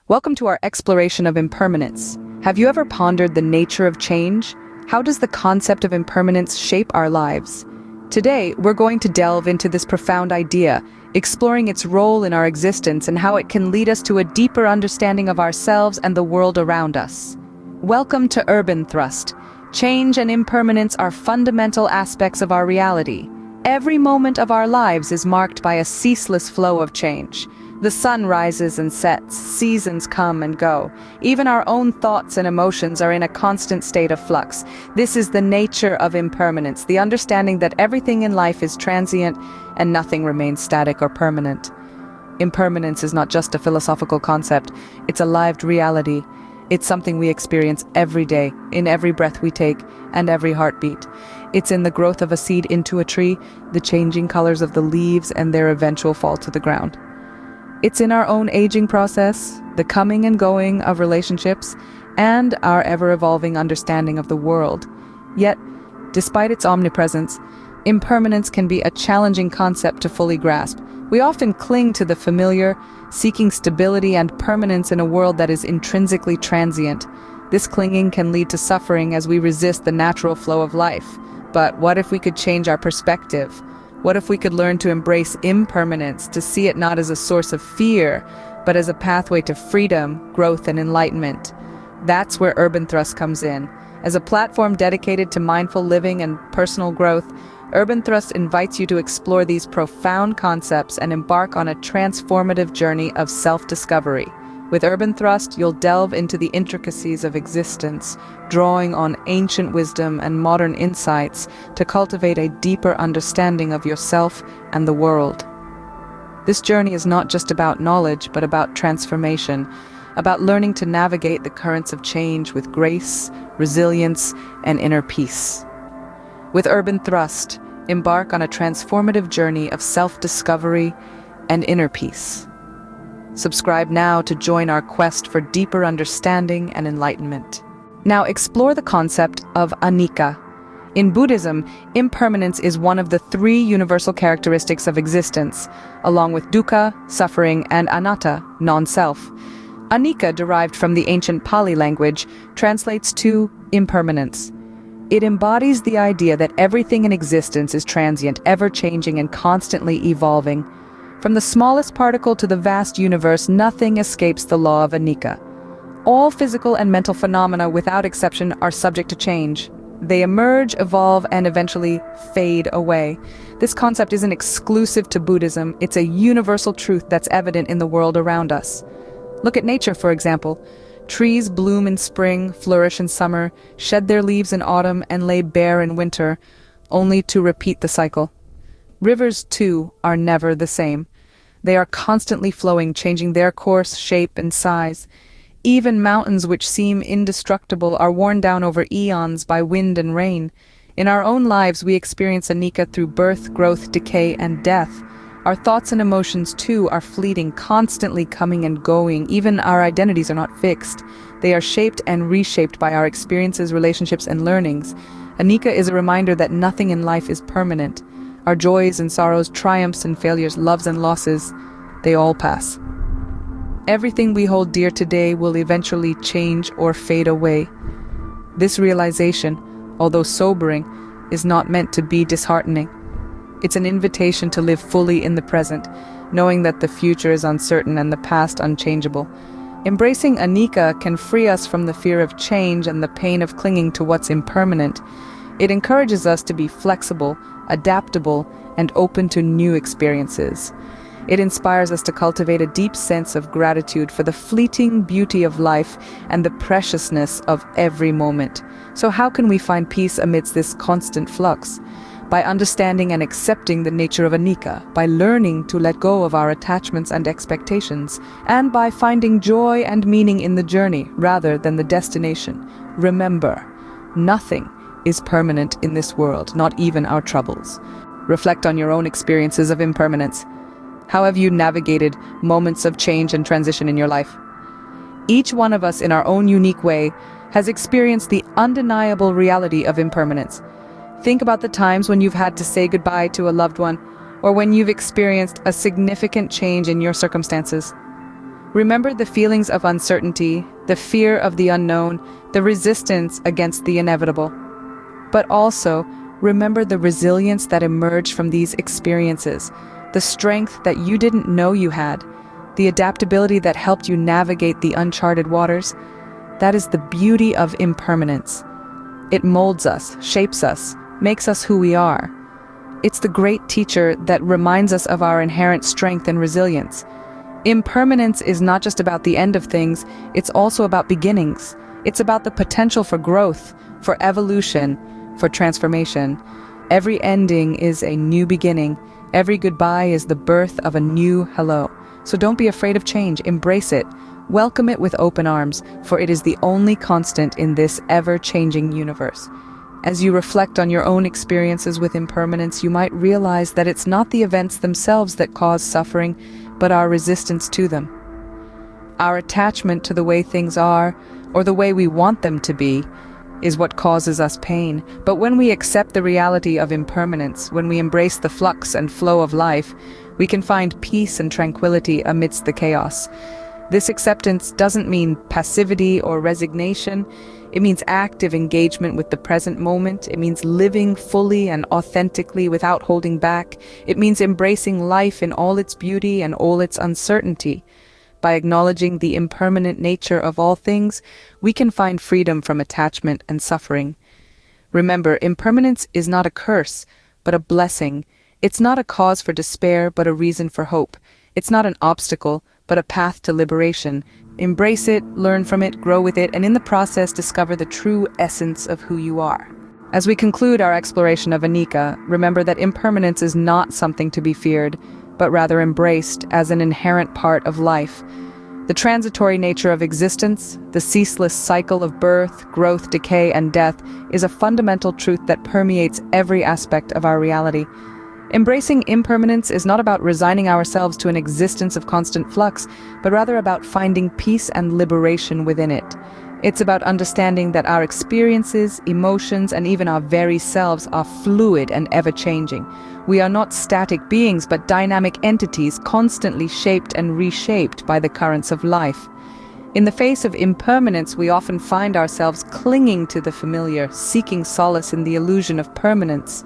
Welcome to our exploration of impermanence. Have you ever pondered the nature of change? How does the concept of impermanence shape our lives? Today, we're going to delve into this profound idea, exploring its role in our existence and how it can lead us to a deeper understanding of ourselves and the world around us. Welcome to Urban Thrust. Change and impermanence are fundamental aspects of our reality. Every moment of our lives is marked by a ceaseless flow of change. The sun rises and sets, seasons come and go. Even our own thoughts and emotions are in a constant state of flux. This is the nature of impermanence, the understanding that everything in life is transient and nothing remains static or permanent. Impermanence is not just a philosophical concept, it's a lived reality. It's something we experience every day, in every breath we take, and every heartbeat. It's in the growth of a seed into a tree, the changing colors of the leaves, and their eventual fall to the ground. It's in our own aging process, the coming and going of relationships, and our ever-evolving understanding of the world. Yet, despite its omnipresence, impermanence can be a challenging concept to fully grasp. We often cling to the familiar, seeking stability and permanence in a world that is intrinsically transient. This clinging can lead to suffering as we resist the natural flow of life. But what if we could change our perspective? What if we could learn to embrace impermanence, to see it not as a source of fear, but as a pathway to freedom, growth, and enlightenment? That's where Urban Thrust comes in. As a platform dedicated to mindful living and personal growth, Urban Thrust invites you to explore these profound concepts and embark on a transformative journey of self-discovery. With Urban Thrust, you'll delve into the intricacies of existence, drawing on ancient wisdom and modern insights to cultivate a deeper understanding of yourself and the world. This journey is not just about knowledge, but about transformation, about learning to navigate the currents of change with grace, resilience, and inner peace. With Urban Thrust, embark on a transformative journey of self-discovery and inner peace. Subscribe now to join our quest for deeper understanding and enlightenment. Now explore the concept of Annica. In Buddhism, impermanence is one of the three universal characteristics of existence, along with dukkha, suffering, and anatta, non-self. Annica, derived from the ancient Pali language, translates to impermanence. It embodies the idea that everything in existence is transient, ever-changing, and constantly evolving. From the smallest particle to the vast universe, nothing escapes the law of Annica. All physical and mental phenomena, without exception, are subject to change. They emerge, evolve, and eventually fade away. This concept isn't exclusive to Buddhism, it's a universal truth that's evident in the world around us. Look at nature, for example. Trees bloom in spring, flourish in summer, shed their leaves in autumn, and lay bare in winter, only to repeat the cycle. Rivers, too, are never the same. They are constantly flowing, changing their course, shape, and size. Even mountains which seem indestructible are worn down over eons by wind and rain. In our own lives, we experience Annica through birth, growth, decay, and death. Our thoughts and emotions, too, are fleeting, constantly coming and going. Even our identities are not fixed. They are shaped and reshaped by our experiences, relationships, and learnings. Annica is a reminder that nothing in life is permanent. Our joys and sorrows, triumphs and failures, loves and losses, they all pass. Everything we hold dear today will eventually change or fade away. This realization, although sobering, is not meant to be disheartening. It's an invitation to live fully in the present, knowing that the future is uncertain and the past unchangeable. Embracing Annica can free us from the fear of change and the pain of clinging to what's impermanent. It encourages us to be flexible, adaptable, and open to new experiences. It inspires us to cultivate a deep sense of gratitude for the fleeting beauty of life and the preciousness of every moment. So how can we find peace amidst this constant flux? By understanding and accepting the nature of Annica, by learning to let go of our attachments and expectations, and by finding joy and meaning in the journey rather than the destination. Remember, nothing is permanent in this world, not even our troubles. Reflect on your own experiences of impermanence. How have you navigated moments of change and transition in your life? Each one of us, in our own unique way, has experienced the undeniable reality of impermanence. Think about the times when you've had to say goodbye to a loved one, or when you've experienced a significant change in your circumstances. Remember the feelings of uncertainty, the fear of the unknown, the resistance against the inevitable. But also, remember the resilience that emerged from these experiences, the strength that you didn't know you had, the adaptability that helped you navigate the uncharted waters. That is the beauty of impermanence. It molds us, shapes us, makes us who we are. It's the great teacher that reminds us of our inherent strength and resilience. Impermanence is not just about the end of things, it's also about beginnings. It's about the potential for growth, for evolution, for transformation. Every ending is a new beginning. Every goodbye is the birth of a new hello. So don't be afraid of change, embrace it. Welcome it with open arms, for it is the only constant in this ever-changing universe. As you reflect on your own experiences with impermanence, you might realize that it's not the events themselves that cause suffering, but our resistance to them. Our attachment to the way things are, or the way we want them to be, is what causes us pain. But when we accept the reality of impermanence, when we embrace the flux and flow of life, we can find peace and tranquility amidst the chaos. This acceptance doesn't mean passivity or resignation. It means active engagement with the present moment. It means living fully and authentically without holding back. It means embracing life in all its beauty and all its uncertainty. By acknowledging the impermanent nature of all things, we can find freedom from attachment and suffering. Remember, impermanence is not a curse, but a blessing. It's not a cause for despair, but a reason for hope. It's not an obstacle, but a path to liberation. Embrace it, learn from it, grow with it, and in the process discover the true essence of who you are. As we conclude our exploration of Annica, remember that impermanence is not something to be feared, but rather embraced as an inherent part of life. The transitory nature of existence, the ceaseless cycle of birth, growth, decay, and death, is a fundamental truth that permeates every aspect of our reality. Embracing impermanence is not about resigning ourselves to an existence of constant flux, but rather about finding peace and liberation within it. It's about understanding that our experiences, emotions, and even our very selves are fluid and ever-changing. We are not static beings, but dynamic entities constantly shaped and reshaped by the currents of life. In the face of impermanence, we often find ourselves clinging to the familiar, seeking solace in the illusion of permanence.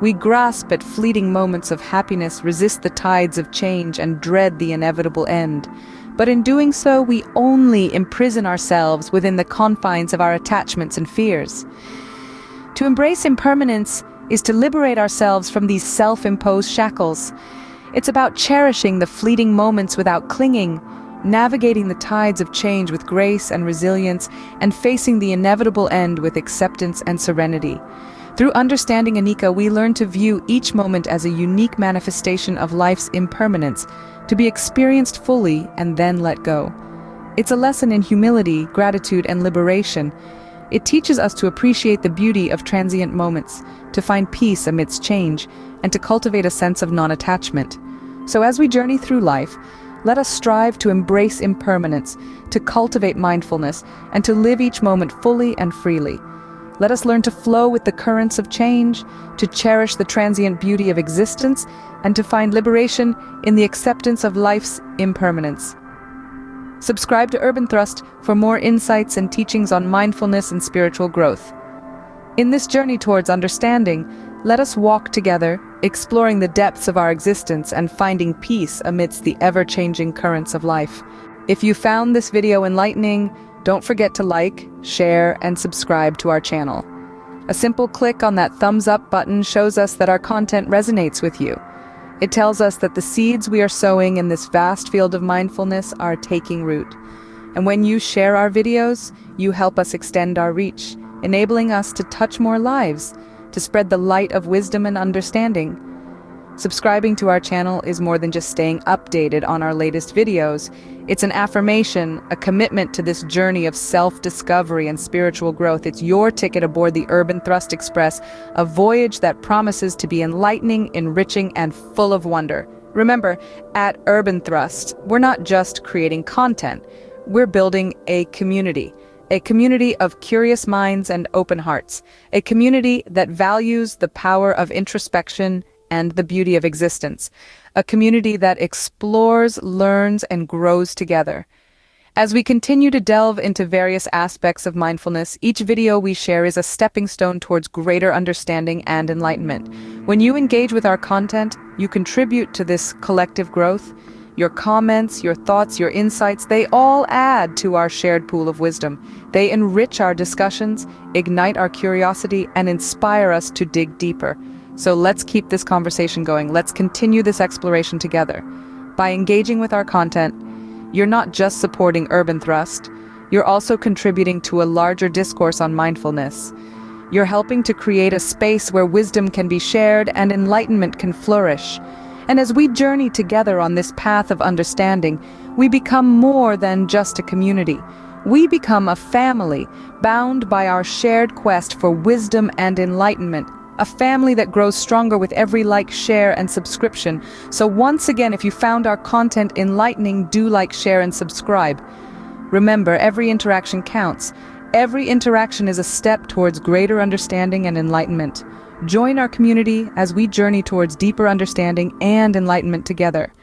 We grasp at fleeting moments of happiness, resist the tides of change, and dread the inevitable end. But in doing so, we only imprison ourselves within the confines of our attachments and fears. To embrace impermanence is to liberate ourselves from these self-imposed shackles. It's about cherishing the fleeting moments without clinging, navigating the tides of change with grace and resilience, and facing the inevitable end with acceptance and serenity. Through understanding Annica, we learn to view each moment as a unique manifestation of life's impermanence, to be experienced fully and then let go. It's a lesson in humility, gratitude, and liberation. It teaches us to appreciate the beauty of transient moments, to find peace amidst change, and to cultivate a sense of non-attachment. So as we journey through life, let us strive to embrace impermanence, to cultivate mindfulness, and to live each moment fully and freely. Let us learn to flow with the currents of change, to cherish the transient beauty of existence, and to find liberation in the acceptance of life's impermanence. Subscribe to Urban Thrust for more insights and teachings on mindfulness and spiritual growth. In this journey towards understanding, let us walk together, exploring the depths of our existence and finding peace amidst the ever-changing currents of life. If you found this video enlightening, don't forget to like, share, and subscribe to our channel. A simple click on that thumbs up button shows us that our content resonates with you. It tells us that the seeds we are sowing in this vast field of mindfulness are taking root. And when you share our videos, you help us extend our reach, enabling us to touch more lives, to spread the light of wisdom and understanding. Subscribing to our channel is more than just staying updated on our latest videos. It's an affirmation, a commitment to this journey of self-discovery and spiritual growth. It's your ticket aboard the Urban Thrust Express, a voyage that promises to be enlightening, enriching, and full of wonder. Remember, at Urban Thrust, we're not just creating content. We're building a community of curious minds and open hearts, a community that values the power of introspection, and the beauty of existence. A community that explores, learns, and grows together. As we continue to delve into various aspects of mindfulness, each video we share is a stepping stone towards greater understanding and enlightenment. When you engage with our content, you contribute to this collective growth. Your comments, your thoughts, your insights, they all add to our shared pool of wisdom. They enrich our discussions, ignite our curiosity, and inspire us to dig deeper. So let's keep this conversation going. Let's continue this exploration together. By engaging with our content, you're not just supporting Urban Thrust, you're also contributing to a larger discourse on mindfulness. You're helping to create a space where wisdom can be shared and enlightenment can flourish. And as we journey together on this path of understanding, we become more than just a community. We become a family, bound by our shared quest for wisdom and enlightenment. A family that grows stronger with every like, share, and subscription. So once again, if you found our content enlightening, do like, share, and subscribe. Remember, every interaction counts. Every interaction is a step towards greater understanding and enlightenment. Join our community as we journey towards deeper understanding and enlightenment together.